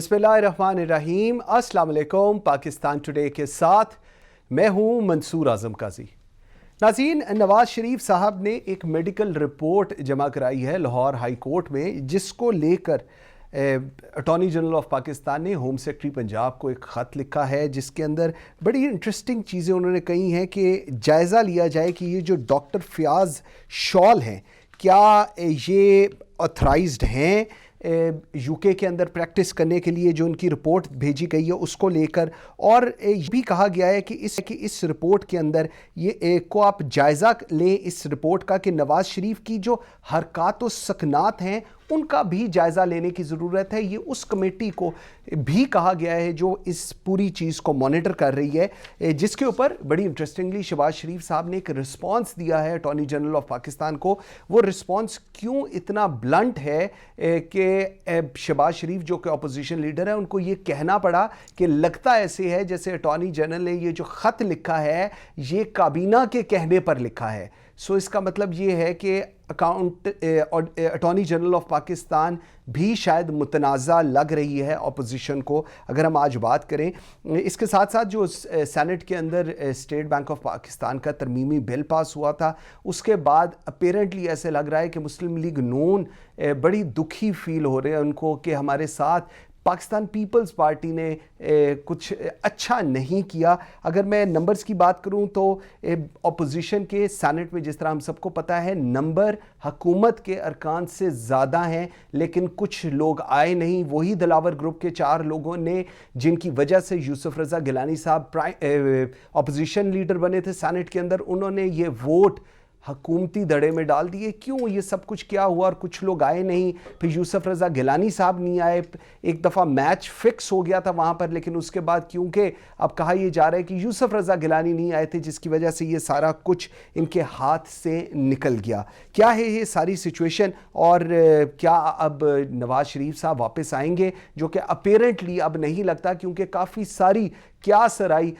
बिस्मिल्लाहिर्रहमानिर्रहीम। अस्सलाम वालेकुम। पाकिस्तान टुडे के साथ मैं हूं मंसूर आजम काजी। नाज़रीन, नवाज शरीफ साहब ने एक मेडिकल रिपोर्ट जमा कराई है लाहौर हाई कोर्ट में, जिसको लेकर अटॉर्नी जनरल ऑफ पाकिस्तान ने होम सेक्रेटरी पंजाब को एक ख़त लिखा है, जिसके अंदर बड़ी इंटरेस्टिंग चीज़ें उन्होंने कही हैं कि जायज़ा लिया जाए कि ये जो डॉक्टर फ़याज़ शॉल हैं, क्या ये ऑथराइज्ड हैं यूके के अंदर प्रैक्टिस करने के लिए। जो उनकी रिपोर्ट भेजी गई है उसको लेकर, और ये भी कहा गया है कि इस रिपोर्ट के अंदर ये को आप जायज़ा लें इस रिपोर्ट का कि नवाज़ शरीफ की जो हरकत व सकनात हैं उनका भी जायज़ा लेने की ज़रूरत है। ये उस कमेटी को भी कहा गया है जो इस पूरी चीज़ को मॉनिटर कर रही है, जिसके ऊपर बड़ी इंटरेस्टिंगली शहबाज शरीफ साहब ने एक रिस्पांस दिया है अटॉर्नी जनरल ऑफ पाकिस्तान को। वो रिस्पांस क्यों इतना ब्लंट है कि शहबाज शरीफ जो कि अपोजिशन लीडर है उनको ये कहना पड़ा कि लगता ऐसे है जैसे अटॉर्नी जनरल ने ये जो ख़त लिखा है ये काबीना के कहने पर लिखा है। सो इसका मतलब ये है कि अटॉर्नी जनरल ऑफ पाकिस्तान भी शायद मुतनाज़ा लग रही है अपोजिशन को, अगर हम आज बात करें। इसके साथ साथ जो सेनेट के अंदर स्टेट बैंक ऑफ पाकिस्तान का तरमीमी बिल पास हुआ था, उसके बाद अपेरेंटली ऐसे लग रहा है कि मुस्लिम लीग नून बड़ी दुखी फील हो रहे हैं उनको कि हमारे साथ पाकिस्तान पीपल्स पार्टी ने कुछ अच्छा नहीं किया। अगर मैं नंबर्स की बात करूं तो अपोजिशन के सेनेट में जिस तरह हम सबको पता है नंबर हुकूमत के अरकान से ज़्यादा हैं, लेकिन कुछ लोग आए नहीं। वही दिलावर ग्रुप के 4 लोगों ने जिनकी वजह से यूसुफ रज़ा गिलानी साहब अपोजिशन लीडर बने थे सेनेट के अंदर, उन्होंने ये वोट हकूमती दड़े में डाल दिए। क्यों ये सब कुछ क्या हुआ? और कुछ लोग आए नहीं, फिर यूसुफ रज़ा गिलानी साहब नहीं आए। एक दफ़ा मैच फिक्स हो गया था वहाँ पर, लेकिन उसके बाद क्योंकि अब कहा यह जा रहा है कि यूसुफ रज़ा गिलानी नहीं आए थे, जिसकी वजह से ये सारा कुछ इनके हाथ से निकल गया। क्या है ये सारी सिचुएशन, और क्या अब नवाज शरीफ साहब वापस आएंगे, जो कि अपेरेंटली अब नहीं लगता, क्योंकि काफ़ी सारी क्या सराई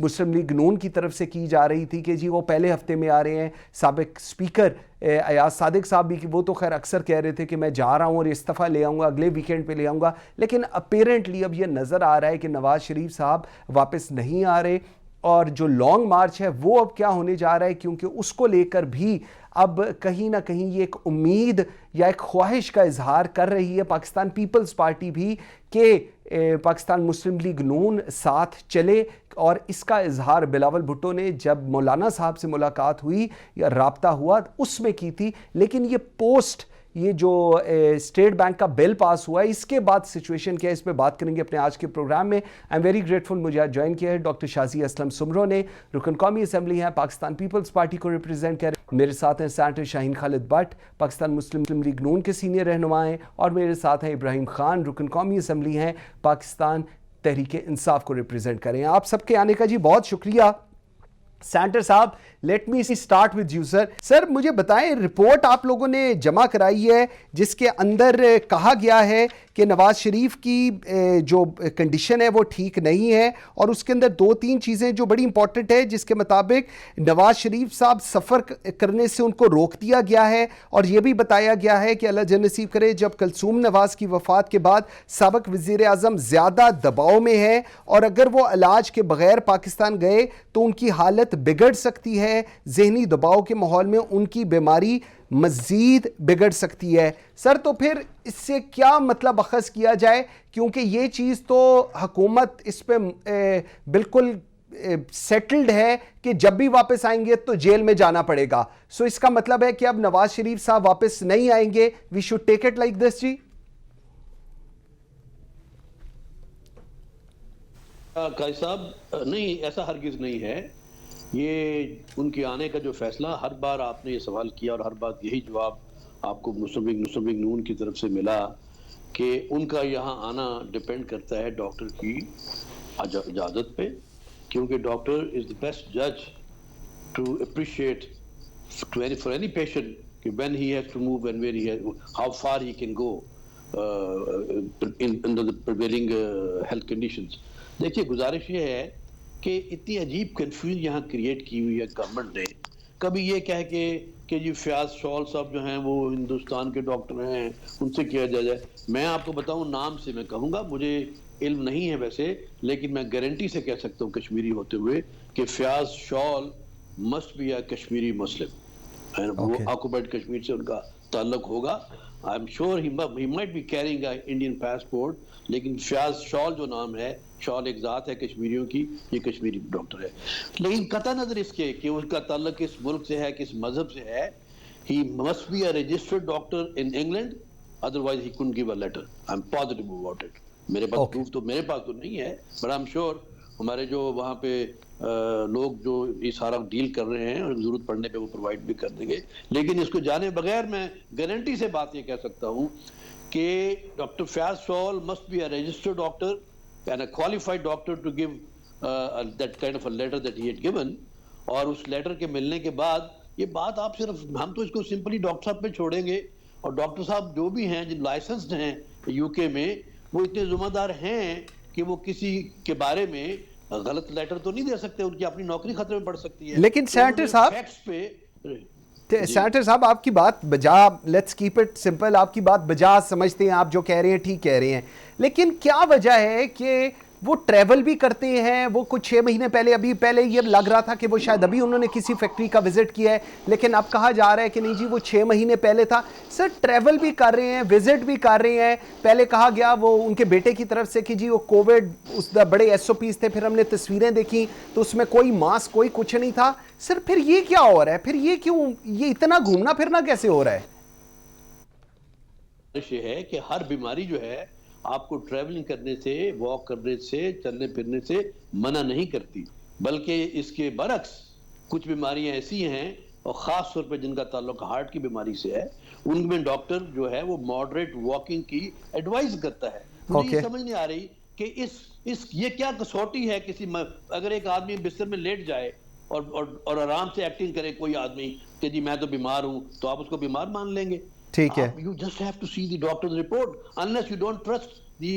मुस्लिम लीग नून की तरफ से की जा रही थी कि जी वो पहले हफ्ते में आ रहे हैं। साबिक स्पीकर अयाज सादिक साहब भी, कि वो तो खैर अक्सर कह रहे थे कि मैं जा रहा हूँ और इस्तीफ़ा ले आऊँगा, अगले वीकेंड पे ले आऊँगा, लेकिन अपेरेंटली अब ये नज़र आ रहा है कि नवाज शरीफ साहब वापस नहीं आ रहे। और जो लॉन्ग मार्च है वो अब क्या होने जा रहा है, क्योंकि उसको लेकर भी अब कहीं ना कहीं ये एक उम्मीद या एक ख्वाहिश का इजहार कर रही है पाकिस्तान पीपल्स पार्टी भी कि पाकिस्तान मुस्लिम लीग नून साथ चले। और इसका इजहार बिलावल भुट्टो ने जब मौलाना साहब से मुलाकात हुई या राब्ता हुआ उसमें की थी, लेकिन ये पोस्ट ये जो स्टेट बैंक का बिल पास हुआ है इसके बाद सिचुएशन क्या है, इस पर बात करेंगे अपने आज के प्रोग्राम में। आई एम वेरी ग्रेटफुल, मुझे आज ज्वाइन किया है डॉक्टर शाजी असलम सुमरो ने, रुकन कौमी असम्बली हैं, पाकिस्तान पीपल्स पार्टी को रिप्रेजेंट कर। मेरे साथ हैं सेनेटर शाहीन खालिद भट्ट, पाकिस्तान मुस्लिम लीग नून के सीनियर रहनुमा हैं, और मेरे साथ हैं इब्राहिम खान, रुकन कौमी असम्बली हैं, पाकिस्तान तहरीक इंसाफ को रिप्रेजेंट करें। आप सबके आने का जी बहुत शुक्रिया। सेनेटर साहब, let me start with you sir. Sir मुझे बताएं, रिपोर्ट आप लोगों ने जमा कराई है जिसके अंदर कहा गया है कि नवाज शरीफ की जो कंडीशन है वो ठीक नहीं है, और उसके अंदर 2-3 चीज़ें जो बड़ी इंपॉर्टेंट है, जिसके मुताबिक नवाज शरीफ साहब सफ़र करने से उनको रोक दिया गया है, और ये भी बताया गया है कि अल्लाह जन्नसीब करे जब कलसूम नवाज की वफ़ात के बाद साबिक़ वज़ीर आज़म ज़्यादा दबाव में है, और अगर वो इलाज के बग़ैर पाकिस्तान गए तो उनकी हालत बिगड़ सकती है, ज़हनी दबाव के माहौल में उनकी बीमारी मज़ीद बिगड़ सकती है। सर तो फिर इससे क्या मतलब अखज़ किया जाए, क्योंकि ये चीज़ तो हुकूमत इस पे बिल्कुल सेटल्ड है कि जब भी वापस आएंगे तो जेल में जाना पड़ेगा। सो इसका मतलब है कि अब नवाज शरीफ साहब वापस नहीं आएंगे, we should take it like this. जी काजी साहब, नहीं, ऐसा हरगिज़ नहीं है। ये उनके आने का जो फैसला, हर बार आपने ये सवाल किया और हर बार यही जवाब आपको मुस्लिम लीग नून की तरफ से मिला कि उनका यहाँ आना डिपेंड करता है डॉक्टर की इजाज़त पे, क्योंकि डॉक्टर इज़ द बेस्ट जज to appreciate for any patient कि when he has to move and where he has how far he can go in the prevailing health conditions. देखिए, गुजारिश ये है कि इतनी अजीब कंफ्यूजन यहाँ क्रिएट की हुई है गवर्नमेंट ने। कभी ये कह के कि जी फयाज शॉल साहब जो हैं वो हिंदुस्तान के डॉक्टर हैं, उनसे किया जाए। मैं आपको बताऊं, नाम से मैं कहूंगा, मुझे इल्म नहीं है वैसे, लेकिन मैं गारंटी से कह सकता हूं कश्मीरी होते हुए कि Fayaz shawl must be a Kashmiri Muslim, वो ऑक्युपाइड कश्मीर से उनका ताल्लुक होगा। I am sure he might be carrying a Indian passport, लेकिन फयाज शॉल जो नाम है, शॉल एक जात है कश्मीरियों की, ये कश्मीरी डॉक्टर है। लेकिन कता नजर इसके कि उसका ताल्लुक किस मुल्क से है, किस मजहब से है, he must be a registered doctor in England, otherwise he couldn't give a letter. I am positive about it. मेरे पास प्रूफ तो मेरे पास तो नहीं है, बट आई एम श्योर हमारे जो वहाँ पे लोग जो ये सारा डील कर रहे हैं, और जरूरत पड़ने पे वो प्रोवाइड भी कर देंगे। लेकिन इसको जाने बगैर मैं गारंटी से बात ये कह सकता हूँ कि doctor Fayaz shawl must be a registered doctor and a qualified doctor to give that kind of a letter that he had given, और उस लेटर के मिलने के बाद ये बात आप सिर्फ, हम तो इसको सिंपली डॉक्टर साहब पे छोड़ेंगे, और डॉक्टर साहब जो भी हैं, जो लाइसेंस्ड हैं यूके में, वो इतने जिम्मेदार हैं कि वो किसी के बारे में गलत लेटर तो नहीं दे सकते, उनकी अपनी नौकरी खतरे में पड़ सकती है। लेकिन सेनेटर साहब, सेनेटर साहब आपकी बात बजा, लेट्स कीप इट सिंपल, आपकी बात बजा समझते हैं, आप जो कह रहे हैं ठीक कह रहे हैं, लेकिन क्या वजह है कि वो ट्रैवल भी करते हैं? वो कुछ 6 महीने पहले, अभी पहले ये लग रहा था कि वो शायद अभी उन्होंने किसी फैक्ट्री का विजिट किया है, लेकिन अब कहा जा रहा है कि नहीं जी वो 6 महीने पहले था। सर ट्रैवल भी कर रहे हैं, विजिट भी कर रहे हैं, पहले कहा गया वो उनके बेटे की तरफ से कि जी वो कोविड उस बड़े SOPs थे, फिर हमने तस्वीरें देखी तो उसमें कोई मास्क कोई कुछ नहीं था। सर फिर ये क्या हो रहा है, फिर ये क्यों, ये इतना घूमना फिरना कैसे हो रहा है? है कि हर बीमारी जो है आपको ट्रैवलिंग करने से, वॉक करने से, चलने फिरने से मना नहीं करती, बल्कि इसके बरक्स कुछ बीमारियां ऐसी हैं, और ख़ास तौर पे जिनका ताल्लुक हार्ट की बीमारी से है, उनमें डॉक्टर जो है वो मॉडरेट वॉकिंग की एडवाइस करता है। मुझे ये समझ नहीं आ रही कि इस ये क्या कसौटी है, अगर एक आदमी बिस्तर में लेट जाए और आराम से एक्टिंग करे कोई आदमी कि जी मैं तो बीमार हूँ, तो आप उसको बीमार मान लेंगे? ठीक है, you just have to see the doctor's report. Unless you don't trust the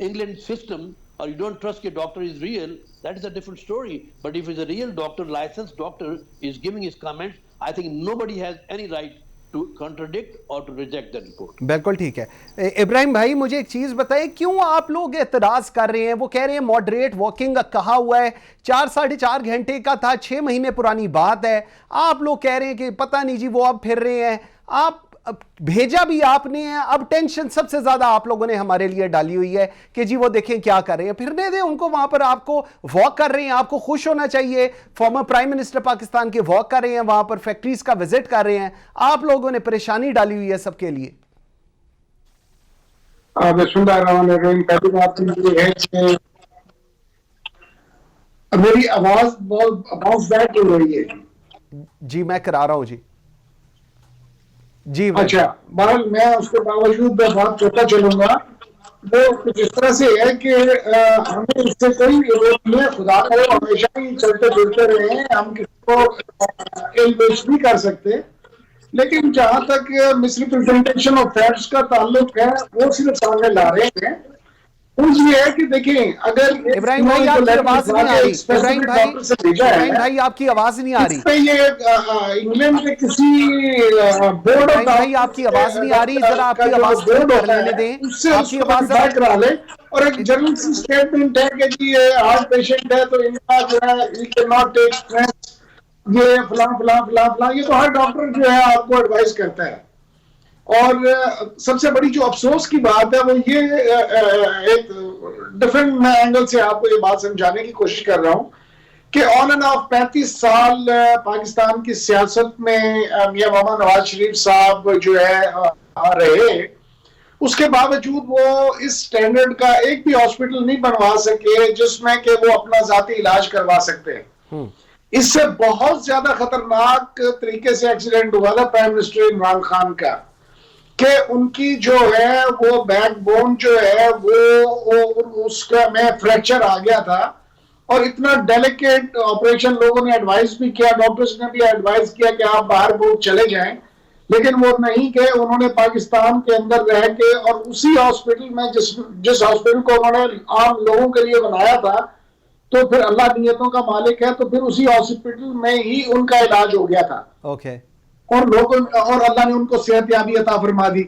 England system, or you don't trust your doctor is real, that is a different story. But if it's a real doctor, licensed doctor is giving his comments, I think nobody has any right to contradict or to reject that report. बिल्कुल ठीक है। इब्राहिम भाई मुझे एक चीज बताएं, क्यों आप लोग एतराज कर रहे हैं? वो कह रहे हैं मॉडरेट वॉकिंग कहा हुआ है, 4-4.5 घंटे का था, 6 महीने पुरानी बात है। आप लोग कह रहे हैं कि पता नहीं जी वो अब फिर रहे हैं। आप भेजा भी आपने है, अब टेंशन सबसे ज्यादा आप लोगों ने हमारे लिए डाली हुई है कि जी वो देखें क्या कर रहे हैं, फिरने दें उनको वहां पर। आपको वॉक कर रहे हैं, आपको खुश होना चाहिए। फॉर्मर प्राइम मिनिस्टर पाकिस्तान के वॉक कर रहे हैं, वहां पर फैक्ट्रीज का विजिट कर रहे हैं। आप लोगों ने परेशानी डाली हुई है सबके लिए। पहली बात तो ये है कि मेरी आवाज बहुत बाउंस बैक हो रही है। जी मैं करा रहा हूं जी। जी अच्छा, बहरहाल मैं उसके बावजूद बात करता चलूंगा। वो कुछ इस तरह से है कि हमें इससे कोई विरोध नहीं है, खुदा करे हमेशा ही चलते फिरते रहे हैं, हम किसी को इल्पेश नहीं कर सकते। लेकिन जहां तक मिसरिप्रेजेंटेशन ऑफ फैक्ट्स का ताल्लुक है, वो सिर्फ सामने ला रहे हैं। ये है कि देखें, अगर इब्राहिम भाई आपकी आवाज नहीं आ रही, इब्राहिम भाई आपकी आवाज नहीं आ रही, ये इंग्लैंड के किसी बोर्ड ऑफ भाई आपकी आवाज नहीं आ रही, जरा आपकी आवाज कर लेने दें, उससे आपकी आवाज करा ले। और एक जनरल स्टेटमेंट है कि जी ये हार्ट पेशेंट है तो इनका जो है he can not take stress, ये फलां फलां फलां फलां, ये तो हर डॉक्टर जो है आपको एडवाइस करता है। और सबसे बड़ी जो अफसोस की बात है वो ये, एक डिफरेंट एंगल से आपको ये बात समझाने की कोशिश कर रहा हूं कि ऑन एंड ऑफ 35 साल पाकिस्तान की सियासत में मियां मोहम्मद नवाज शरीफ साहब जो है आ रहे, उसके बावजूद वो इस स्टैंडर्ड का एक भी हॉस्पिटल नहीं बनवा सके जिसमें कि वो अपना जाती इलाज करवा सकते हैं। इससे बहुत ज्यादा खतरनाक तरीके से एक्सीडेंट हुआ था प्राइम मिनिस्टर इमरान खान का, कि उनकी जो है वो बैकबोन जो है वो उसका में फ्रैक्चर आ गया था, और इतना डेलिकेट ऑपरेशन लोगों ने एडवाइस भी किया, डॉक्टर्स ने भी एडवाइस किया कि आप बाहर बहुत चले जाएं, लेकिन वो नहीं गए। उन्होंने पाकिस्तान के अंदर रह के और उसी हॉस्पिटल में जिस हॉस्पिटल को उन्होंने आम लोगों के लिए बनाया था, तो फिर अल्लाह नियतों का मालिक है, तो फिर उसी हॉस्पिटल में ही उनका इलाज हो गया था। ओके। और अल्लाह ने उनको सेहतयाबी अता फरमा दी।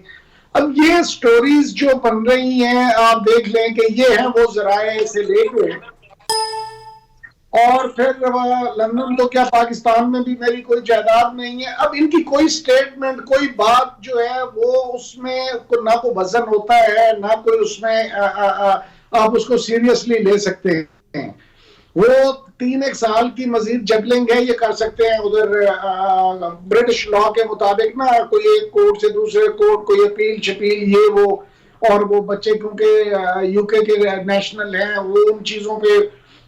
अब ये स्टोरीज जो बन रही हैं, आप देख लें कि ये है वो जराए से लेके, और फिर लंदन तो क्या पाकिस्तान में भी मेरी कोई जायदाद नहीं है। अब इनकी कोई स्टेटमेंट, कोई बात जो है वो उसमें ना कोई वजन होता है, ना कोई उसमें आप उसको सीरियसली ले सकते हैं। वो 3-1 साल की मजीद जगलिंग है, ये कर सकते हैं। उधर ब्रिटिश लॉ के मुताबिक ना, कोई एक कोर्ट से दूसरे कोर्ट, कोई अपील शपील ये वो, और वो बच्चे क्योंकि यूके के नेशनल हैं, वो उन चीजों पे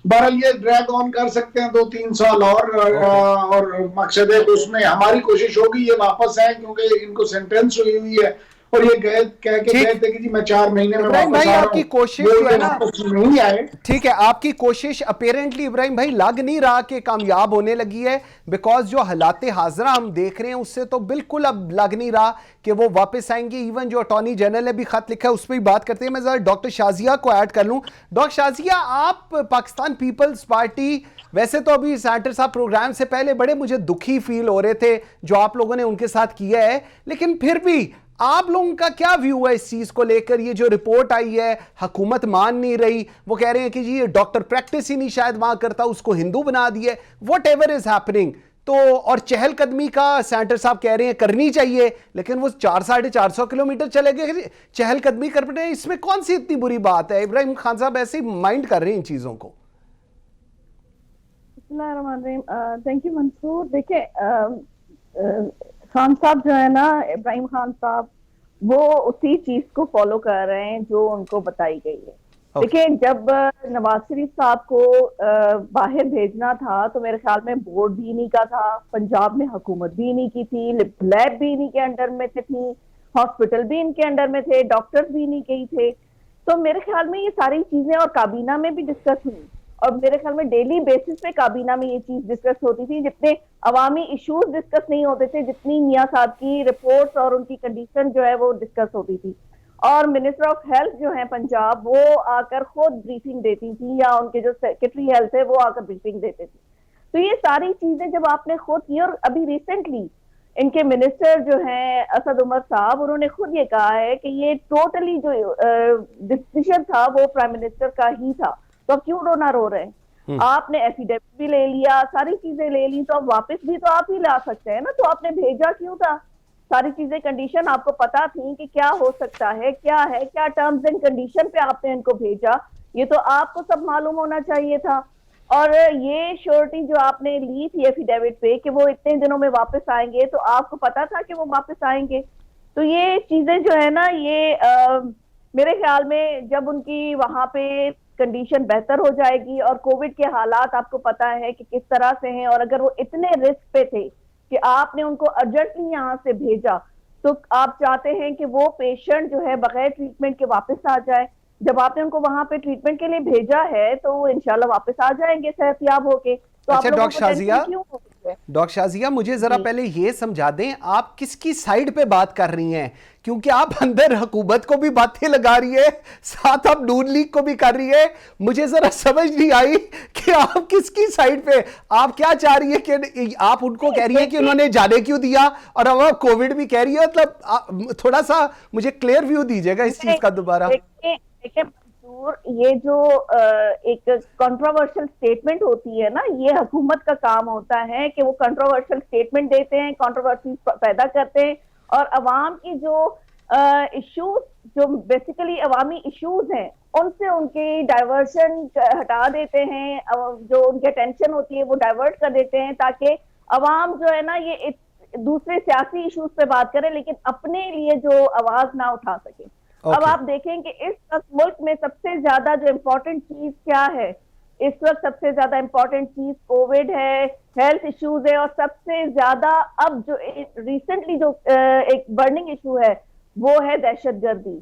बहरहाल ये ड्रैग ऑन कर सकते हैं 2-3 साल और मकसद है कि उसमें हमारी कोशिश होगी ये वापस आए, क्योंकि इनको सेंटेंस हुई है, और ये कह के गए थे कि जी मैं 4 महीने में इब्राहिम वापस भाई, आ रहा आपकी हूं, कोशिश वो जो है ना, वापस नहीं आए। ठीक है, आपकी कोशिश अपेरेंटली इब्राहिम भाई लग नहीं रहा कि कामयाब होने लगी है, बिकॉज जो हालात हाजरा हम देख रहे हैं उससे तो बिल्कुल अब लग नहीं रहा कि वो वापस आएंगे। इवन जो अटॉर्नी जनरल ने भी खत लिखा है उस पर भी बात करते हैं। मैं जरा डॉक्टर शाजिया को ऐड कर लूं। डॉक्टर शाजिया, आप पाकिस्तान पीपल्स पार्टी, वैसे तो अभी सेनेटर साहब प्रोग्राम से पहले बड़े मुझे दुखी फील हो रहे थे जो आप लोगों ने उनके साथ किया है, लेकिन फिर भी आप लोगों का क्या व्यू है इस चीज को लेकर? ये जो रिपोर्ट आई है, हुकूमत मान नहीं रही, वो कह रहे हैं कि जी ये डॉक्टर प्रैक्टिस ही नहीं शायद वहां करता, उसको हिंदू बना दिया, वॉट एवर इज हैपनिंग। तो और चहलकदमी का सेनेटर साहब कह रहे हैं करनी चाहिए, लेकिन वो 400-450 किलोमीटर चले गए चहलकदमी कर रहे हैं, इसमें कौन सी इतनी बुरी बात है? इब्राहिम खान साहब ऐसे ही माइंड कर रहे हैं इन चीजों को। Thank you Mansoor. देखिए, खान साहब जो है ना, इब्राहिम खान साहब, वो उसी चीज को फॉलो कर रहे हैं जो उनको बताई गई है। देखिए, जब नवाज शरीफ साहब को बाहर भेजना था तो मेरे ख्याल में बोर्ड भी इन्हीं का था, पंजाब में हुकूमत भी इन्हीं की थी, लैब भी इन्हीं के अंडर में थी, हॉस्पिटल भी इनके अंडर में थे, डॉक्टर्स भी इन्हीं के ही थे। तो मेरे ख्याल में ये सारी चीजें और काबीना में भी डिस्कस हुई, और मेरे ख्याल में डेली बेसिस पे काबीना में ये चीज डिस्कस होती थी। जितने अवामी इश्यूज डिस्कस नहीं होते थे, जितनी मियां साहब की रिपोर्ट्स और उनकी कंडीशन जो है वो डिस्कस होती थी। और मिनिस्टर ऑफ हेल्थ जो है पंजाब, वो आकर खुद ब्रीफिंग देती थी, या उनके जो सेक्रेटरी हेल्थ है वो आकर ब्रीफिंग देते थे। तो ये सारी चीजें जब आपने खुद की, और अभी रिसेंटली इनके मिनिस्टर जो हैं असद उमर साहब, उन्होंने खुद ये कहा है कि ये टोटली जो डिसीजन था वो प्राइम मिनिस्टर का ही था। तो अब क्यों रोना रो रहे हैं? आपने एफिडेविट भी ले लिया, सारी चीजें ले ली, तो अब वापस भी तो आप ही ला सकते हैं ना। तो आपने भेजा क्यों था? सारी चीजें, कंडीशन आपको पता थी कि क्या हो सकता है, क्या है, क्या टर्म्स एंड कंडीशन पे आपने इनको भेजा, ये तो आपको सब मालूम होना चाहिए था। और ये श्योरिटी जो आपने ली थी एफिडेविट पे कि वो इतने दिनों में वापस आएंगे, तो आपको पता था कि वो वापस आएंगे। तो ये चीजें जो है ना, ये मेरे ख्याल में जब उनकी वहां पे कंडीशन बेहतर हो जाएगी, और कोविड के हालात आपको पता है कि किस तरह से हैं, और अगर वो इतने रिस्क पे थे कि आपने उनको अर्जेंटली यहाँ से भेजा, तो आप चाहते हैं कि वो पेशेंट जो है बगैर ट्रीटमेंट के वापस आ जाए। जब आपने उनको वहां पे ट्रीटमेंट के लिए भेजा है तो वो इंशाल्लाह वापस आ जाएंगे सेहतयाब होके। तो अच्छा, आप लोगों को टेंशन क्यों हो रही है? डॉक्टर शाजिया, मुझे जरा पहले ये समझा दें, आप किसकी साइड पे बात कर रही हैं? क्योंकि आप अंदर हुकूमत को भी बातें लगा रही है, साथ आप नून लीग को भी कर रही है। मुझे जरा समझ नहीं आई कि आप किसकी साइड पे, आप क्या चाह रही है? कि आप उनको कह रही है कि उन्होंने जाने क्यों दिया, और अब आप कोविड भी कह रही है? मतलब थोड़ा सा मुझे क्लियर व्यू दीजिएगा इस चीज का दोबारा। देखिए मंसूर, ये जो एक कंट्रोवर्शियल स्टेटमेंट होती है ना, ये हुकूमत का काम होता है कि वो कंट्रोवर्शियल स्टेटमेंट देते हैं, कंट्रोवर्सी पैदा करते हैं, और अवाम की जो इश्यूज, जो बेसिकली अवामी इश्यूज हैं, उनसे उनकी डाइवर्शन हटा देते हैं, जो उनकी टेंशन होती है वो डाइवर्ट कर देते हैं, ताकि अवाम जो है ना ये दूसरे सियासी इश्यूज पे बात करे, लेकिन अपने लिए जो आवाज ना उठा सके। अब आप देखें कि इस वक्त मुल्क में सबसे ज्यादा जो इम्पोर्टेंट चीज क्या है, इस वक्त सबसे ज्यादा इम्पोर्टेंट चीज कोविड है, हेल्थ इश्यूज है, और सबसे ज्यादा अब जो रिसेंटली जो एक बर्निंग इशू है वो है दहशतगर्दी।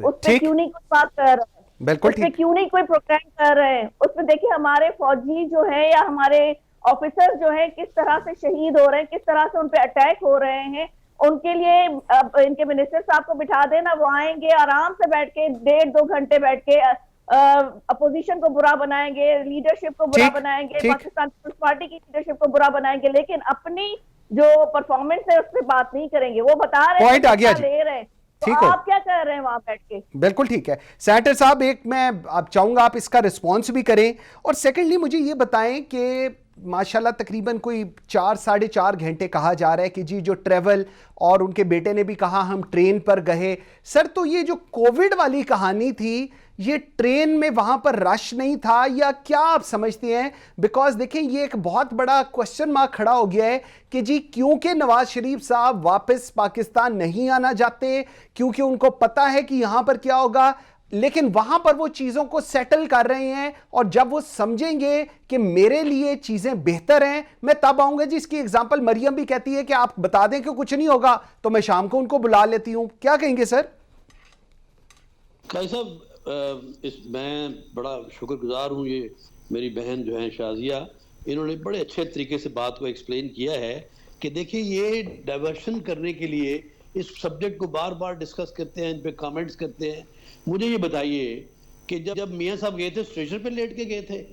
उस पर क्यों नहीं कोई बात कर रहा है? बिल्कुल, उस पर क्यों नहीं कोई प्रोग्राम कर रहे हैं? उस पर देखिए हमारे फौजी जो है या हमारे ऑफिसर जो है किस तरह से शहीद हो रहे हैं, किस तरह से उन पर अटैक हो रहे हैं। उनके लिए अब इनके मिनिस्टर साहब को बिठा देना, वो आएंगे आराम से बैठ के 1.5-2 घंटे बैठ के अपोजिशन को बुरा बनाएंगे, लीडरशिप को बुरा ठीक, बनाएंगे, ठीक। पाकिस्तान पीपल्स पार्टी की लीडरशिप को बुरा बनाएंगे, लेकिन अपनी जो परफॉर्मेंस है उस पर बात नहीं करेंगे। वो बता रहे हैं पॉइंट आ गया जी। ले रहे हैं, ठीक तो है। आप क्या कर रहे हैं वहां बैठ के? बिल्कुल ठीक है सेनेटर साहब, एक मैं आप चाहूंगा आप इसका रिस्पॉन्स भी करें, और सेकेंडली मुझे ये बताएं कि माशाल्लाह तकरीबन कोई 4-4.5 घंटे कहा जा रहा है कि जी जो ट्रेवल, और उनके बेटे ने भी कहा हम ट्रेन पर गए। सर तो ये जो कोविड वाली कहानी थी, ये ट्रेन में वहां पर रश नहीं था या क्या आप समझते हैं? बिकॉज देखें ये एक बहुत बड़ा क्वेश्चन मार्क खड़ा हो गया है कि जी क्योंकि नवाज शरीफ साहब वापस पाकिस्तान नहीं आना चाहते, क्योंकि उनको पता है कि यहां पर क्या होगा, लेकिन वहां पर वो चीजों को सेटल कर रहे हैं, और जब वो समझेंगे कि मेरे लिए चीजें बेहतर हैं मैं तब आऊंगा। जी इसकी एग्जांपल मरियम भी कहती है कि आप बता दें कि कुछ नहीं होगा तो मैं शाम को उनको बुला लेती हूं, क्या कहेंगे सर? भाई साहब, मैं बड़ा शुक्रगुजार हूँ, ये मेरी बहन जो है शाजिया, इन्होंने बड़े अच्छे तरीके से बात को एक्सप्लेन किया है कि देखिए ये डाइवर्शन करने के लिए इस सब्जेक्ट को बार बार डिस्कस करते हैं, इन पे कमेंट्स करते हैं। मुझे ये बताइए कि जब मियाँ साहब गए थे स्टेशन पे लेट के गए थे,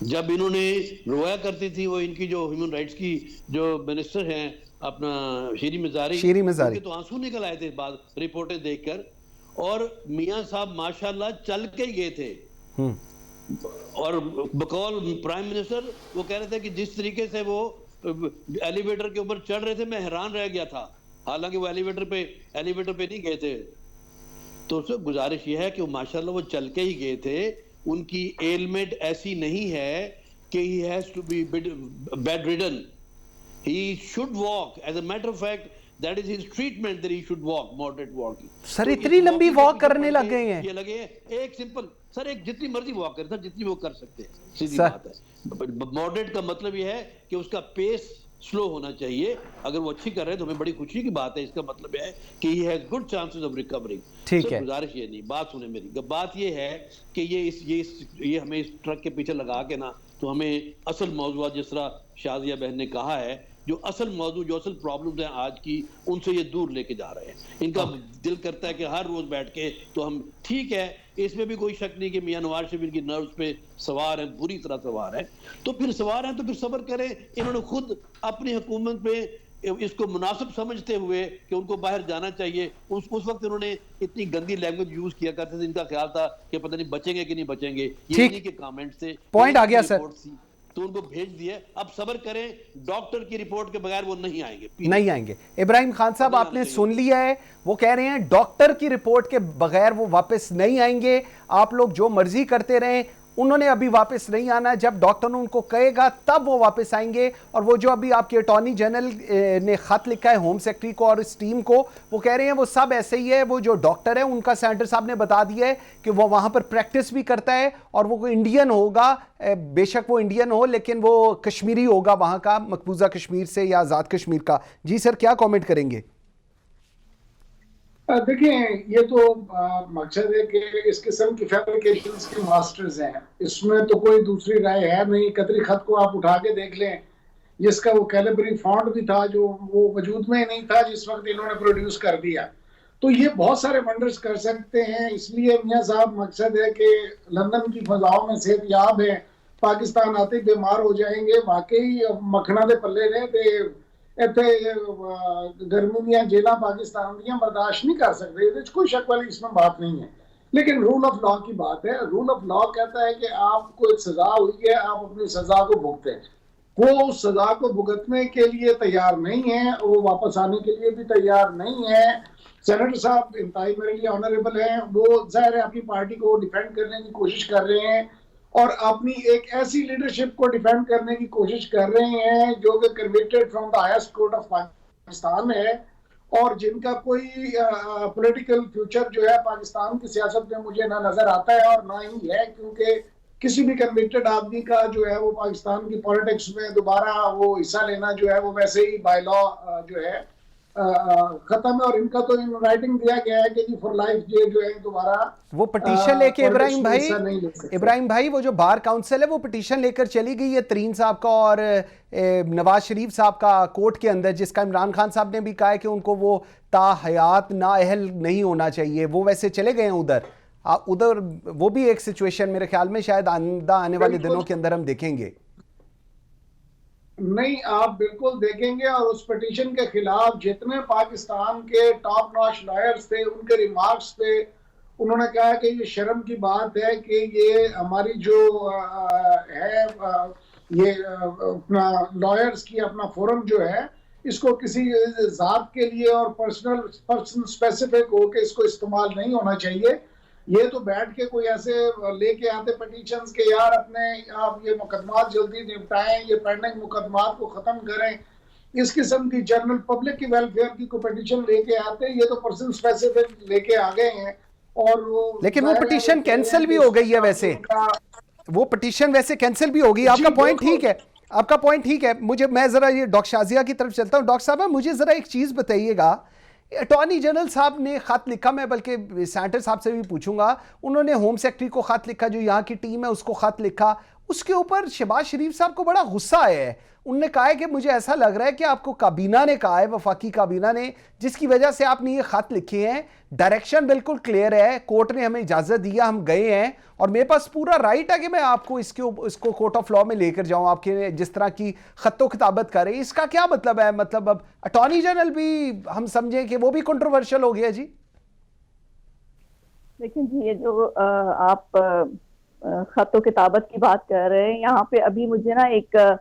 जब इन्होंने रोया करती थी वो इनकी जो ह्यूमन राइट्स की जो मिनिस्टर हैं अपना शीरी मिजारी, उनके तो आंसू निकल आए थे बाद रिपोर्टें देखकर, और मियाँ साहब माशाल्लाह चल के ही गए थे। और बकौल प्राइम मिनिस्टर वो कह रहे थे कि जिस तरीके से वो एलिवेटर के ऊपर चढ़ रहे थे मैं हैरान रह गया था, हालांकि वो एलिवेटर पे नहीं गए थे। तो उससे गुजारिश ये है कि वो माशाल्लाह वो चल के ही गए थे, उनकी एलमेंट ऐसी नहीं है कि he has to be bedridden, he should walk, as a matter of fact that is his treatment that he should walk, moderate walking। Sir इतनी लंबी वॉक करने लग गए हैं? ये लगे एक सिंपल सर, एक जितनी मर्जी वॉक करे सर, जितनी वो कर सकते हैं, सीधी बात है। मॉडरेट का मतलब ये है कि उसका पेस स्लो होना चाहिए। अगर वो अच्छी कर रहे हैं तो हमें बड़ी खुशी की बात है, इसका मतलब है कि he has good chances of recovering. ठीक है, गुजारिश ये नहीं, बात सुने मेरी, बात ये है कि ये हमें इस ट्रक के पीछे लगा के ना, तो हमें असल मौजूद जिस तरह शाजिया बहन ने कहा है, जो असल मौजू जो असल प्रॉब्लम्स हैं आज की, उनसे ये दूर लेके जा रहे हैं। इनका दिल करता है कि हर रोज बैठ के तो हम, ठीक है इसमें भी कोई शक नहीं कि मियां नवाज शरीफ की नर्व्स पे सवार हैं, बुरी तरह सवार हैं, तो फिर सवार हैं तो फिर सब्र करें। इन्होंने खुद अपनी हुकूमत पे इसको मुनासिब समझते हुए कि उनको बाहर जाना चाहिए, उस वक्त उन्होंने इतनी गंदी लैंग्वेज यूज किया करते थे, इनका ख्याल था कि पता नहीं बचेंगे कि नहीं बचेंगे, ये इन्हीं के कमेंट्स थे, पॉइंट आ गया सर, तो उनको भेज दिए। अब सब्र करें, डॉक्टर की रिपोर्ट के बगैर वो नहीं आएंगे। इब्राहिम खान साहब आपने सुन लिया है, वो कह रहे हैं डॉक्टर की रिपोर्ट के बगैर वो वापस नहीं आएंगे, आप लोग जो मर्जी करते रहें, उन्होंने अभी वापस नहीं आना, जब डॉक्टर ने उनको कहेगा तब वो वापस आएंगे। और वो जो अभी आपके अटॉर्नी जनरल ने खत लिखा है होम सेक्रेटरी को और इस टीम को, वो कह रहे हैं वो सब ऐसे ही है, वो जो डॉक्टर है उनका सेनेटर साहब ने बता दिया है कि वो वहां पर प्रैक्टिस भी करता है, और वो कोई इंडियन होगा, बेशक वो इंडियन हो लेकिन वो कश्मीरी होगा, वहां का मकबूजा कश्मीर से या आजाद कश्मीर का। जी सर क्या कॉमेंट करेंगे? देखिए ये तो मकसद है कि इस किस्म की फैब्रिकेशंस के मास्टर्स हैं, इसमें तो कोई दूसरी राय है नहीं। कतरी खत को आप उठा के देख लें, जिसका वो कैलिबरी फॉन्ट भी था जो वो वजूद में ही नहीं था जिस वक्त इन्होंने प्रोड्यूस कर दिया, तो ये बहुत सारे वंडर्स कर सकते हैं। इसलिए मियां साहब मकसद है कि लंदन की फजाओं में सेहतयाब है, पाकिस्तान आते बीमार हो जाएंगे, वाकई मखना दे पल्ले ने ते इतने गर्मी दियां जेलां पाकिस्तान दियां बर्दाश्त नहीं कर सकते, कोई शक वाली इसमें बात नहीं है। लेकिन रूल ऑफ लॉ की बात है, रूल ऑफ लॉ कहता है कि आपको एक सजा हुई है, आप अपनी सजा को भुगतें। वो उस सजा को भुगतने के लिए तैयार नहीं है, वो वापस आने के लिए भी तैयार नहीं है। सेनेटर साहब इंतहाई मेरे लिए ऑनरेबल हैं, वो जाहिर है अपनी पार्टी को डिफेंड करने की कोशिश कर रहे हैं और अपनी एक ऐसी लीडरशिप को डिफेंड करने की कोशिश कर रहे हैं जो कि convicted from the highest court of Pakistan है और जिनका कोई पॉलिटिकल फ्यूचर जो है पाकिस्तान की सियासत में मुझे ना नजर आता है और ना ही है, क्योंकि किसी भी कन्विक्टेड आदमी का जो है वो पाकिस्तान की पॉलिटिक्स में दोबारा वो हिस्सा लेना जो है वो वैसे ही बाय लॉ जो है खत्म है। और इनका तो इन राइटिंग दिया गया है कि फॉर लाइफ ये जो है दोबारा वो पिटीशन लेके इब्राहिम भाई वो जो बार काउंसिल है वो पिटीशन लेकर चली गई है तरीन साहब का और नवाज शरीफ साहब का कोर्ट के अंदर, जिसका इमरान खान साहब ने भी कहा है कि उनको वो ताहयात नाअहल नहीं होना चाहिए, वो वैसे चले गए हैं उधर। उधर वो भी एक सिचुएशन मेरे ख्याल में शायद आने वाले दिनों के अंदर हम देखेंगे। नहीं, आप बिल्कुल देखेंगे। और उस पिटीशन के खिलाफ जितने पाकिस्तान के टॉप नॉच लॉयर्स थे, उनके रिमार्क्स थे, उन्होंने कहा कि ये शर्म की बात है कि ये हमारी जो है ये अपना लॉयर्स की अपना फोरम जो है, इसको किसी जात के लिए और पर्सन स्पेसिफिक होके इसको इस्तेमाल नहीं होना चाहिए। ये तो बैठ के कोई ऐसे लेके आते पिटीशंस के यार अपने आप ये मुकदमात जल्दी निपटाएं, ये पेंडिंग मुकदमात को खत्म करें, इस किस्म की जनरल पब्लिक की वेलफेयर की कोई पिटीशन लेके आते, ये तो पर्सन स्पेसिफिक लेके आ गए हैं। और वो लेकिन वो पिटीशन कैंसिल भी हो गई है वैसे, वो पिटीशन वैसे कैंसिल भी होगी। आपका पॉइंट ठीक है, आपका पॉइंट ठीक है। मुझे, मैं जरा ये डॉक्टर शाजिया की तरफ चलता हूँ। डॉक्टर साहब, मुझे जरा एक चीज बताइएगा, अटॉर्नी जनरल साहब ने खत लिखा, मैं बल्कि सेनेटर साहब से भी पूछूंगा, उन्होंने होम सेक्रेटरी को खत लिखा, जो यहाँ की टीम है उसको खत लिखा, उसके ऊपर शहबाज शरीफ साहब को बड़ा गुस्सा आया है। उनने कहा है कि मुझे ऐसा लग रहा है कि आपको काबीना ने कहा है, वफाकी काबीना ने, जिसकी वजह से आपने ये खत लिखे हैं। डायरेक्शन बिल्कुल क्लियर है, कोर्ट ने हमें इजाजत दिया, हम गए हैं और मेरे पास पूरा राइट है कि मैं आपको इसको कोर्ट ऑफ लॉ में लेकर जाऊं, आपके जिस तरह की खत्तो किताबत कर रहे हैं। इसका क्या मतलब है? मतलब अब अटॉर्नी जनरल भी हम समझें कि वो भी कंट्रोवर्शियल हो गया जी? लेकिन जी, ये जो आप खत्तो किताबत की बात कर रहे हैं, यहाँ पे अभी मुझे ना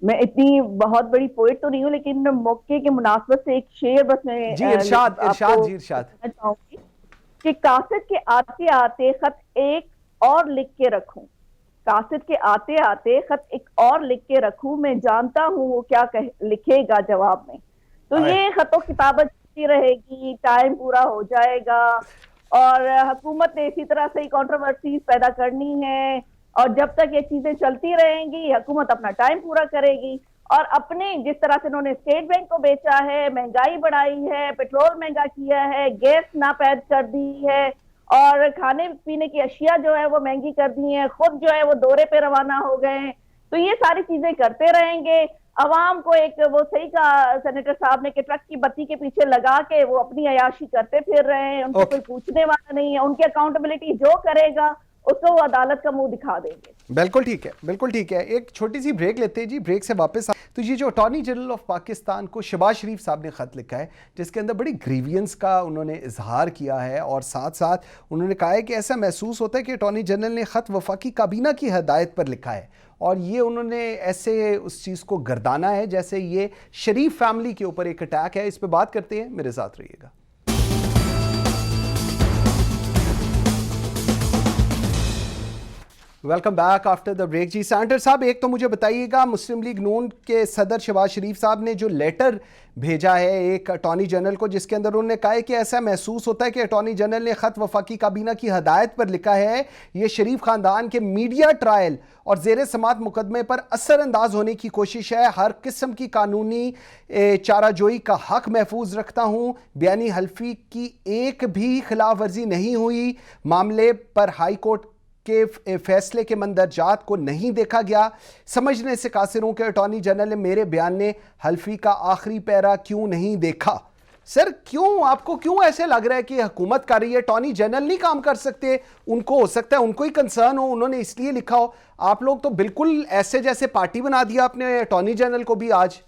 मैं इतनी बहुत बड़ी पोइट तो नहीं हूँ, लेकिन मौके के मुनासबत से एक शेर बस मैं जी इरशाद चाहूंगी कि कासिद के आते आते खत एक और लिख के रखूं, कासिद के आते आते खत एक और लिख के रखूं, मैं जानता हूँ वो क्या लिखेगा जवाब में। तो ये खतो किताबत चलती रहेगी, टाइम पूरा हो जाएगा और हुकूमत ने इसी तरह से ही कंट्रोवर्सीज पैदा करनी है, और जब तक ये चीजें चलती रहेंगी हुकूमत अपना टाइम पूरा करेगी। और अपने जिस तरह से उन्होंने स्टेट बैंक को बेचा है, महंगाई बढ़ाई है, पेट्रोल महंगा किया है, गैस नापैद कर दी है और खाने पीने की अशिया जो है वो महंगी कर दी है, खुद जो है वो दौरे पे रवाना हो गए हैं। तो ये सारी चीजें करते रहेंगे। अवाम को एक, वो सही कहा सेनेटर साहब ने, कि ट्रक की बत्ती के पीछे लगा के वो अपनी अयाशी करते फिर रहे हैं, उनको कोई पूछने वाला नहीं है। उनकी अकाउंटेबिलिटी जो करेगा उसको वो अदालत का मुंह दिखा देंगे। बिल्कुल ठीक है, बिल्कुल ठीक है। एक छोटी सी ब्रेक लेते हैं जी, ब्रेक से वापस तो ये जो अटॉर्नी जनरल ऑफ पाकिस्तान को शहबाज शरीफ साहब ने ख़त लिखा है, जिसके अंदर बड़ी ग्रीवियंस का उन्होंने इजहार किया है और साथ साथ उन्होंने कहा है कि ऐसा महसूस होता है कि अटॉर्नी जनरल ने ख़त वफाकी काबीना की हदायत पर लिखा है और ये उन्होंने ऐसे उस चीज़ को गर्दाना है जैसे ये शरीफ फैमिली के ऊपर एक अटैक है। इस पर बात करते हैं, मेरे साथ रहिएगा। Welcome back after the break. जी सेनेटर साहब, एक तो मुझे बताइएगा, मुस्लिम लीग नून के सदर शहबाज शरीफ साहब ने जो लेटर भेजा है एक अटॉर्नी जनरल को, जिसके अंदर उन्होंने कहा है कि ऐसा महसूस होता है कि अटॉर्नी जनरल ने ख़त वफाकी काबीना की हदायत पर लिखा है, ये शरीफ ख़ानदान के मीडिया ट्रायल और ज़ेर समात मुकदमे पर असरअंदाज होने की कोशिश है, हर किस्म की कानूनी चाराजोई का हक महफूज रखता हूँ, बयानी हल्फी की एक भी खिलाफ वर्जी नहीं हुई, मामले पर हाई कोर्ट के फैसले के मंदरजात को नहीं देखा गया, समझने से कासिर हूं कि अटॉर्नी जनरल ने मेरे बयान ने हल्फी का आखिरी पैरा क्यों नहीं देखा। सर क्यों, आपको क्यों ऐसे लग रहा है कि हुकूमत कर रही है, अटॉर्नी जनरल नहीं काम कर सकते? उनको हो सकता है उनको ही कंसर्न हो, उन्होंने इसलिए लिखा हो। आप लोग तो बिल्कुल ऐसे जैसे पार्टी बना दिया अपने अटॉर्नी जनरल को भी आज।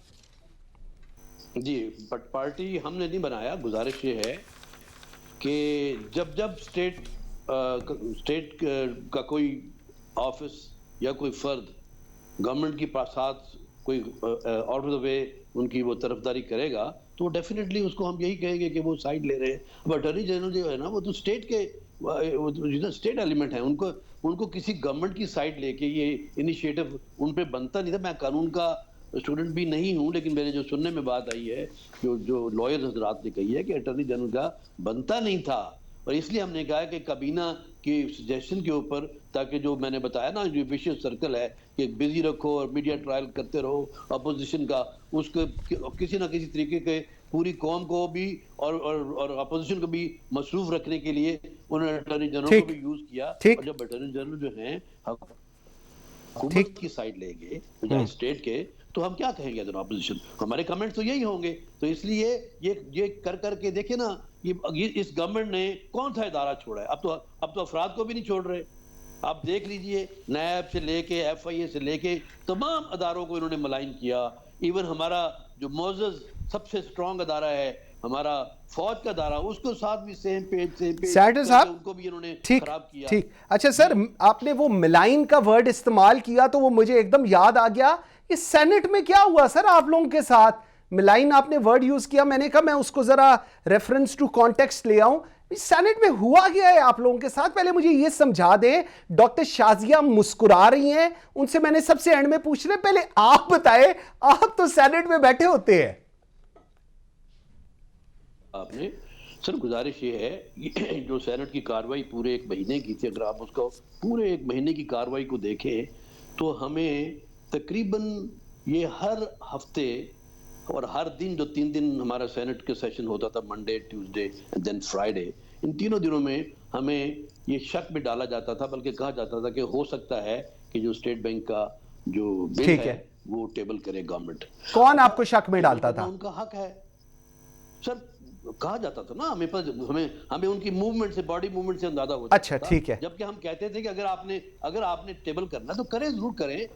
जी, बट पार्टी हमने नहीं बनाया। गुजारिश ये है कि जब स्टेट का कोई ऑफिस या कोई फर्द गवर्नमेंट के साथ कोई आउट ऑफ द वे उनकी वो तरफदारी करेगा तो डेफिनेटली उसको हम यही कहेंगे कि वो साइड ले रहे हैं। अब अटॉर्नी जनरल जो है ना, वो तो स्टेट के स्टेट एलिमेंट है, उनको किसी गवर्नमेंट की साइड लेके ये इनिशिएटिव उन पे बनता नहीं था। मैं कानून का स्टूडेंट भी नहीं हूँ, लेकिन मेरे जो सुनने में बात आई है, जो लॉयर्स हजरात ने कही है कि अटॉर्नी जनरल का बनता नहीं था, और इसलिए हमने कहा है कि काबीना की सजेशन के ऊपर, ताकि जो मैंने बताया ना, जो विशियस सर्कल है कि बिजी रखो और मीडिया ट्रायल करते रहो अपोजिशन का, उसको किसी ना किसी तरीके के पूरी कौम को भी और अपोजिशन को भी मसरूफ रखने के लिए उन्होंने अटॉर्नी जनरल को भी यूज किया। और जब अटॉर्नी जनरल जो है हुकूमत की साइड लेंगे बजाय स्टेट के, तो हम क्या कहेंगे एज एन ऑपोजिशन? हमारे कमेंट तो यही होंगे। तो इसलिए ये कर करके देखिए ना, ये इस गवर्नमेंट ने कौन सा इदारा छोड़ा है? अब तो अफराद को भी नहीं छोड़ रहे। आप देख लीजिए, नैब से लेके FIA से लेके तमाम अदारों को इन्होंने मलाइन किया। इवन हमारा जो मोअज़्ज़ज़ सबसे स्ट्रॉन्ग अदारा है, हमारा फौज का अदारा, उसको साथ भी सेम पेज सेनेटर साहब, उनको भी इन्होंने खराब किया। ठीक। अच्छा सर, आपने वो मिलाइन का वर्ड इस्तेमाल किया तो वो मुझे एकदम याद आ गया। इस सेनेट में क्या हुआ सर आप लोगों के साथ? मिलाइन आपने वर्ड यूज किया, मैंने कहा मैं उसको जरा रेफरेंस टू कॉन्टेक्स्ट ले आऊं। सेनेट में हुआ गया है आप लोगों के साथ? पहले मुझे ये समझा दें। डॉक्टर शाजिया मुस्कुरा रही हैं, उनसे मैंने सबसे एंड में पूछ रहे, पहले आप बताएं, आप तो सेनेट में बैठे होते हैं। आपने सर, गुजारिश ये है, जो सेनेट की कार्रवाई पूरे 1 महीने की थी, अगर आप उसको पूरे 1 महीने की कार्रवाई को देखें तो हमें तकरीबन ये हर हफ्ते और हर दिन, जो 3 दिन हमारा सेनेट का सेशन होता था, Monday, Tuesday and then Friday, इन तीनों दिनों में हमें ये शक में डाला जाता था, बल्कि कहा जाता था कि हो सकता है कि जो स्टेट बैंक का जो बिल है वो टेबल करे गवर्नमेंट। कौन आपको शक में डालता था? उनका हक है सर, कहा जाता था ना हमें उनकी मूवमेंट से, बॉडी मूवमेंट से अंदाजा होता था। अच्छा, ठीक है। जबकि हम कहते थे कि अगर आपने टेबल करना तो करें, जरूर करें।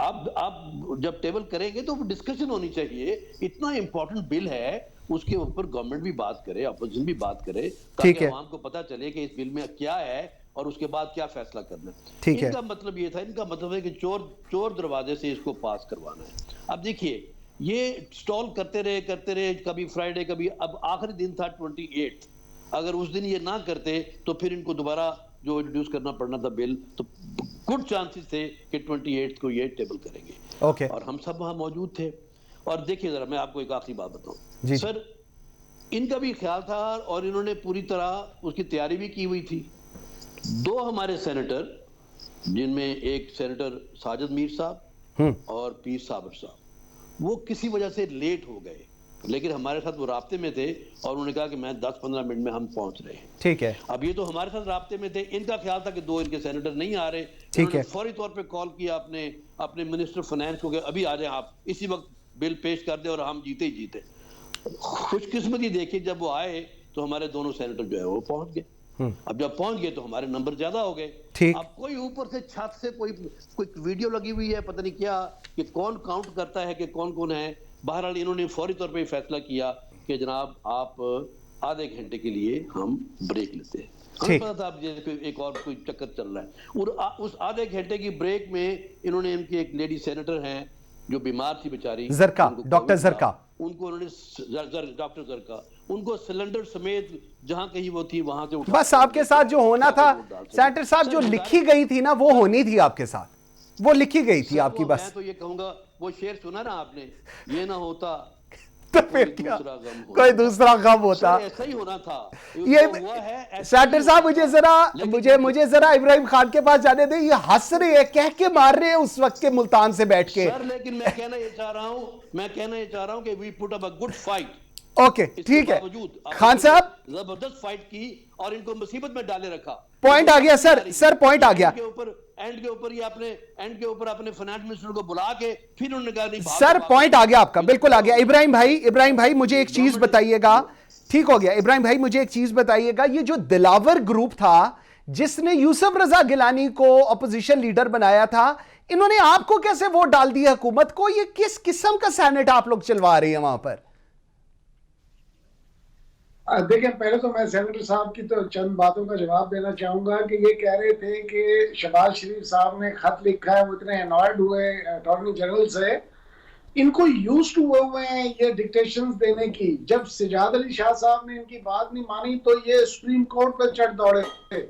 आप जब टेबल करेंगे तो डिस्कशन होनी चाहिए। इतना इंपॉर्टेंट बिल है, उसके ऊपर गवर्नमेंट भी बात करे, अपोजिशन भी बात करे, ताकि आवाम को पता चले कि इस बिल में क्या है और उसके बाद क्या फैसला करना है। इनका मतलब ये था, इनका मतलब है कि चोर दरवाजे से इसको पास करवाना है। अब देखिए, ये स्टॉल करते रहे, कभी फ्राइडे, कभी, अब आखिरी दिन था 28। अगर उस दिन ये ना करते तो फिर इनको दोबारा जो इंट्रोड्यूस करना पड़ना था बिल, तो गुड चांसेस थे कि 28 को ये टेबल करेंगे। ओके। और हम सब वहां मौजूद थे। और देखिए जरा, मैं आपको एक आखिरी बात बताऊं सर, इनका भी ख्याल था और इन्होंने पूरी तरह उसकी तैयारी भी की हुई थी। 2 हमारे सेनेटर, जिनमें एक सेनेटर साजिद मीर साहब और पीर साबर साहब, वो किसी वजह से लेट हो गए, लेकिन हमारे साथ वो राब्ते में थे और उन्होंने कहा कि मैं 10-15 मिनट में हम पहुंच रहे हैं। ठीक है। अब ये तो हमारे साथ राब्ते में थे, इनका ख्याल था कि 2 इनके सेनेटर नहीं आ रहे। ठीक है। फौरी तौर पे कॉल किया अपने मिनिस्टर फाइनेंस को कि अभी आ जाए, आप इसी वक्त बिल पेश कर दे और हम जीते ही जीते। खुशकिस्मती देखिए, जब वो आए तो हमारे दोनों सेनेटर जो है वो पहुंच गए। अब जब पहुंच गए तो हमारे नंबर ज्यादा हो गए। अब कोई ऊपर से छत से कोई वीडियो लगी हुई है, पता नहीं क्या, कि कौन काउंट करता है कि कौन कौन है। बहरहाल इन्होंने फौरी तौर पे फैसला किया कि जनाब आप आधे घंटे के लिए हम ब्रेक लेते हैं। हमें पता था अब जैसे एक और कोई चक्कर चल रहा है। और उस आधे घंटे की ब्रेक में इन्होंने, इनकी एक लेडी सेनेटर हैं जो बीमार थी बेचारी, जरका, डॉक्टर जरका, उनको उन्होंने डॉक्टर जरका, उनको सिलेंडर समेत जहां कहीं वो थी वहां से उठा। बस आपके साथ जो होना था सेनेटर साहब, जो लिखी गई थी ना, वो होनी थी आपके साथ, वो लिखी गई थी आपकी। बस मैं तो ये कहूंगा, वो शेर सुना ना आपने, ये ना होता तो फिर क्या, कोई दूसरा गम होता। ऐसा ही होना था। ये सेनेटर साहब, मुझे जरा इब्राहिम खान के पास जाने दे। ये हंस रहे हैं, कह के मार रहे हैं उस वक्त के मुल्तान से बैठ के। सर, लेकिन मैं कहना ये चाह रहा हूं कि we put up a good fight. Okay, ठीक है खान साहब, जबरदस्त फाइट की और इनको मुसीबत में डाले रखा। पॉइंट आ गया सर पॉइंट आ गया। एंड के ऊपर अपने फाइनेंस मिनिस्टर को बुला के फिर उन्होंने कहा नहीं, सर पॉइंट आ गया आपका, बिल्कुल आ गया। इब्राहिम भाई मुझे एक चीज बताइएगा, ठीक हो गया। इब्राहिम भाई मुझे एक चीज बताइएगा, ये जो दिलावर ग्रुप था जिसने यूसुफ रजा गिलानी को अपोजिशन लीडर बनाया था, इन्होंने आपको कैसे वोट डाल दिया हुकूमत को? ये किस किस्म का सेनेट आप लोग चलवा रहे हैं वहां पर? देखिए, पहले तो मैं सेनेटर साहब की तो चंद बातों का जवाब देना चाहूंगा कि ये कह रहे थे कि शहबाज शरीफ साहब ने खत लिखा है, वो इतने अनॉयड हुए अटॉर्नी जनरल से, इनको यूज्ड हुए हैं ये डिक्टेशंस देने की। जब सजाद अली शाह साहब ने इनकी बात नहीं मानी तो ये सुप्रीम कोर्ट पर चढ़ दौड़े थे।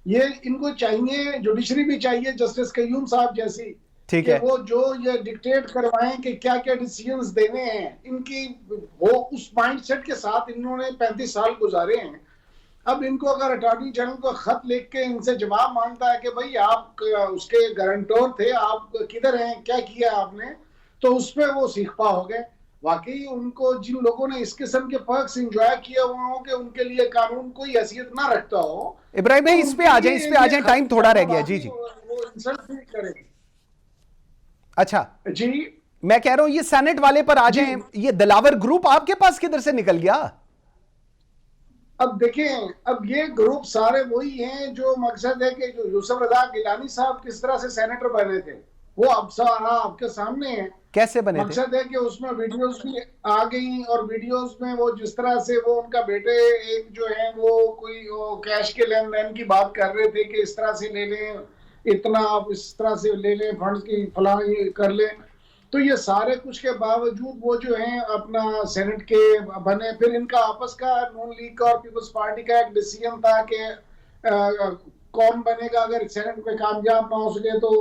ये इनको चाहिए, जुडिशरी भी चाहिए जस्टिस कयूम साहब जैसी, ठीक है, वो जो ये डिक्टेट करवाएं कि क्या क्या डिसीजंस देने हैं, इनकी वो उस माइंडसेट के साथ इन्होंने 35 साल गुजारे हैं। अब इनको अगर अटॉर्नी जनरल को खत लिख के इनसे जवाब मांगता है कि भाई आप उसके गारंटर थे, आप किधर हैं, क्या किया आपने, तो उसपे वो सीखपा हो गए। वाकई उनको, जिन लोगों ने इस किस्म के पर्क्स एंजॉय किए हुए हो कि उनके लिए कानून कोई हैसियत ना रखता हो। इब्राहिम भाई इस पे आ जाए, टाइम थोड़ा रह गया। जी वो इंसल्ट भी करेंगे। अच्छा जी, मैं कह रहा हूं ये सेनेट वाले पर आ जाएं, ये दिलावर ग्रुप आपके पास किधर से निकल गया? अब देखें, अब ये ग्रुप सारे वही हैं जो मकसद है कि जो यूसुफ रजा गिलानी साहब किस तरह से सेनेटर बने थे, वो अब आपके सामने है। कैसे बने थे? मकसद है कि उसमें वीडियोस भी आ गई, और वीडियोस में वो जिस तरह से वो उनका बेटे एक जो है वो कोई वो कैश के लेन देन की बात कर रहे थे कि इस तरह से ले लें, इतना आप इस तरह से ले लें, फंड की फलां ये कर लें। तो ये सारे कुछ के बावजूद वो जो है अपना सेनेट के बने। फिर इनका आपस का नून लीग और पीपल्स पार्टी का एक डिसीजन था कि कौन बनेगा, अगर सेनेट में कामयाब ना हो सके तो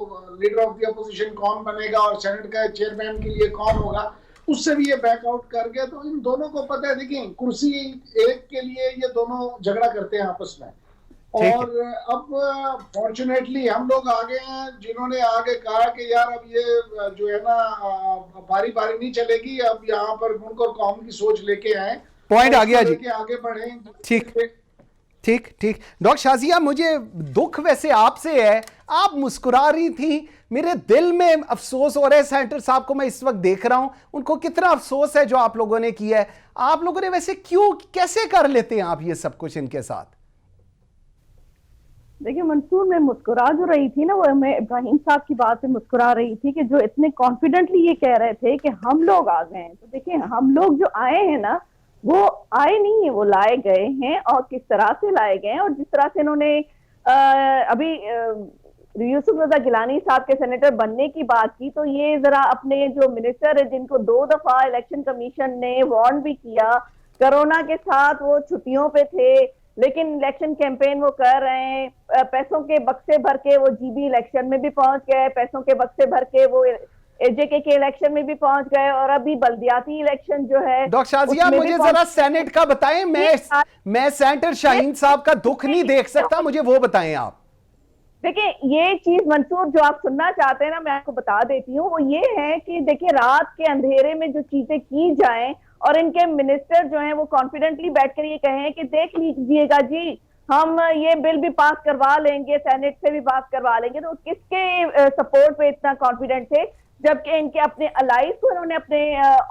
लीडर ऑफ द अपोजिशन कौन बनेगा और सेनेट का चेयरमैन के लिए कौन होगा, उससे भी ये बैकआउट कर गए। तो इन दोनों को पता है, देखिए कुर्सी एक के लिए ये दोनों झगड़ा करते हैं आपस में। और अब फॉर्चुनेटली हम लोग आगे हैं जिन्होंने आगे कहा कि यार अब ये जो है ना बारी बारी नहीं चलेगी, अब यहाँ पर मुल्क और कौम की सोच लेके आए, पॉइंट आ गया जी, आगे बढ़े। ठीक ठीक ठीक। डॉक्टर शाजिया, मुझे दुख वैसे आपसे है, आप मुस्कुरा रही थी, मेरे दिल में अफसोस हो रहा है। सेनेटर साहब को मैं इस वक्त देख रहा हूं, उनको कितना अफसोस है जो आप लोगों ने किया है। आप लोगों ने वैसे क्यों, कैसे कर लेते हैं आप ये सब कुछ इनके साथ? देखिए मंसूर, मैं मुस्कुरा जो रही थी ना, वो मैं इब्राहिम साहब की बात पे मुस्कुरा रही थी कि जो इतने कॉन्फिडेंटली ये कह रहे थे कि हम लोग आ गए हैं। तो देखिए हम लोग जो आए हैं ना, वो आए नहीं है, वो लाए गए हैं। और किस तरह से लाए गए हैं, और जिस तरह से इन्होंने अभी यूसुफ रजा गिलानी साहब के सेनेटर बनने की बात की, तो ये जरा अपने जो मिनिस्टर है जिनको 2 दफा इलेक्शन कमीशन ने वार्न भी किया, कोरोना के साथ वो छुट्टियों पे थे लेकिन इलेक्शन कैंपेन वो कर रहे हैं, पैसों के बक्से भर के वो जीबी इलेक्शन में भी पहुंच गए, पैसों के बक्से भर के वो एजेके के इलेक्शन में भी पहुंच गए, और अभी बल्दियाती इलेक्शन जो है। डॉक्टर शाजिया, मुझे जरा सेनेट का बताएं। मैं सेनेटर शाहीन साहब का दुख नहीं देख सकता, मुझे वो बताएं आप। देखिए ये चीज मंसूर जो आप सुनना चाहते हैं ना, मैं आपको बता देती हूँ। वो ये है कि देखिए रात के अंधेरे में जो चीजें की जाएं, और इनके मिनिस्टर जो हैं वो कॉन्फिडेंटली बैठकर ये कहें कि देख लीजिएगा जी, हम ये बिल भी पास करवा लेंगे, सेनेट से भी पास करवा लेंगे। तो किसके सपोर्ट पे इतना कॉन्फिडेंट थे, जबकि इनके अपने अलाइज को इन्होंने अपने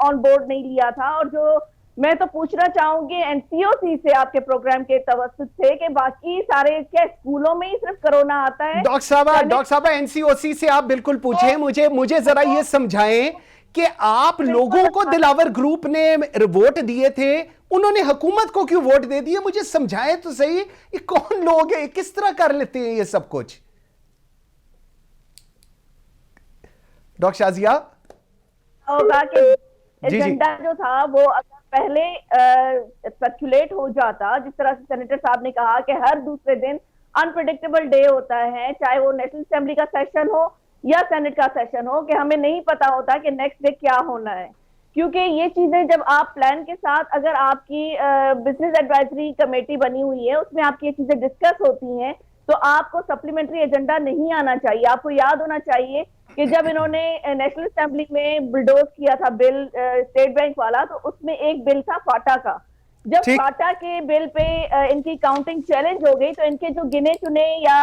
ऑन बोर्ड नहीं लिया था। और जो मैं तो पूछना चाहूंगी एनसीओसी से, आपके प्रोग्राम के तवस्सुत से, कि बाकी सारे क्या स्कूलों में ही सिर्फ कोरोना आता है? डॉक्टर साहब एनसीओसी से आप बिल्कुल पूछें। मुझे जरा ये समझाएं कि आप लोगों को दिलावर ग्रुप ने वोट दिए थे, उन्होंने हुकूमत को क्यों वोट दे दिए? मुझे समझाएं तो सही, ये कौन लोग हैं, किस तरह कर लेते हैं ये सब कुछ? डॉक्टर शाजिया, होगा कि एजेंडा जो था वो अगर पहले सर्कुलेट हो जाता, जिस तरह से सेनेटर साहब ने कहा कि हर दूसरे दिन अनप्रेडिक्टेबल डे होता है, चाहे वो नेशनल असेंबली का सेशन हो या सेनेट का सेशन हो, कि हमें नहीं पता होता कि नेक्स्ट डे क्या होना है। क्योंकि ये चीजें जब आप प्लान के साथ, अगर आपकी बिजनेस एडवाइजरी कमेटी बनी हुई है, उसमें आपकी ये चीजें डिस्कस होती हैं, तो आपको सप्लीमेंट्री एजेंडा नहीं आना चाहिए। आपको याद होना चाहिए कि जब इन्होंने नेशनल असेंबली में बुलडोज किया था बिल स्टेट बैंक वाला, तो उसमें एक बिल था फाटा का। जब फाटा के बिल पे इनकी काउंटिंग चैलेंज हो गई, तो इनके जो गिने चुने या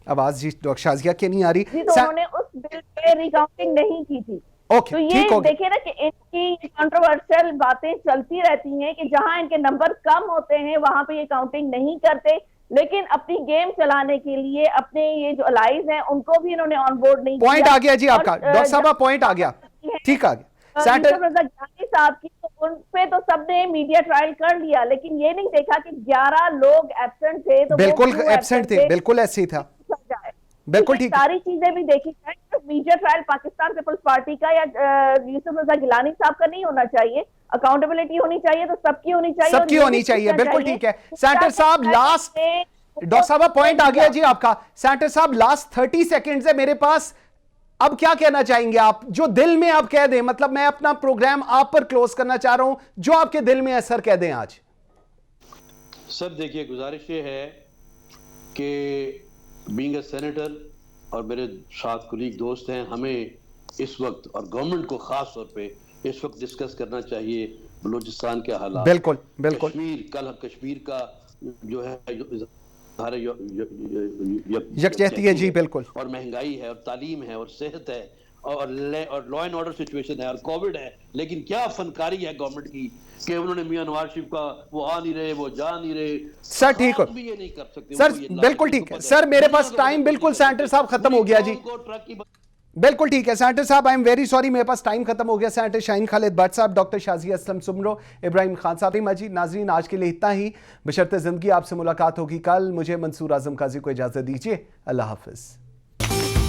आवाज जी डॉक्टर शाजिया की नहीं आ रही, तो उन्होंने उस बिल पे रिकाउंटिंग नहीं की थी। तो ये देखिए ना कि इनकी कंट्रोवर्शियल बातें चलती रहती हैं कि जहां इनके नंबर कम होते हैं वहां पे ये काउंटिंग नहीं करते, लेकिन अपनी गेम चलाने के लिए अपने ये जो अलाइज हैं उनको भी इन्होंने ऑन बोर्ड नहीं किया। पॉइंट आ गया जी आपका डॉक्टर साहब, पॉइंट आ गया, ठीक आ गया। साहब की तो उन पे तो सबने मीडिया ट्रायल कर लिया, लेकिन ये नहीं देखा कि 11 लोग एब्सेंट थे। तो बिल्कुल एब्सेंट थे, बिल्कुल ऐसे ही था, बिल्कुल ठीक। सारी चीजें भी देखी जाए, तो media trial Pakistan People's Party का या यूसुफ रजा गिलानी साहब का नहीं होना चाहिए। अकाउंटेबिलिटी होनी चाहिए तो सबकी होनी चाहिए, सबकी होनी चाहिए, बिल्कुल ठीक है। सेनेटर साहब लास्ट, डॉक्टर साहब पॉइंट आ गया जी आपका। सेनेटर साहब लास्ट 30 सेकेंड्स है मेरे पास, अब क्या कहना चाहेंगे आप, जो दिल में आप कह दें? मतलब मैं अपना प्रोग्राम आप पर क्लोज करना चाह रहा हूं, जो आपके दिल में है सर कह दें आज। सर देखिए, गुजारिश ये है कि बीइंग अ सेनेटर और मेरे साथ कुलीग दोस्त हैं, हमें इस वक्त और गवर्नमेंट को खास तौर पे इस वक्त डिस्कस करना चाहिए बलूचिस्तान के हालात। बिल्कुल बिल्कुल। कल कश्मीर का जो है सारे यकजहती है जी, बिल्कुल। और महंगाई है और तालीम है और सेहत है और लॉ एंड ऑर्डर सिचुएशन है और कोविड है, लेकिन क्या फनकारी है गवर्नमेंट की कि उन्होंने मियां नवाज शरीफ का वो आ नहीं रहे, वो जा नहीं रहे। सर ठीक हो, भी ये नहीं कर सकते सर बिल्कुल ठीक है सर, मेरे पास टाइम बिल्कुल सेनेटर साहब खत्म हो गया जी, बिल्कुल ठीक है सेनेटर साहब, आई एम वेरी सॉरी, मेरे पास टाइम खत्म हो गया। सेनेटर शाहीन खालिद भट्ट साहब, डॉक्टर शाजिया असलम सुमरो, इब्राहिम खान साहब, मजीद नाजरीन आज के लिए इतना ही। बशर्ते ज़िंदगी आपसे मुलाकात होगी कल। मुझे मंसूर आजम काजी को इजाज़त दीजिए, अल्लाह हाफिज़।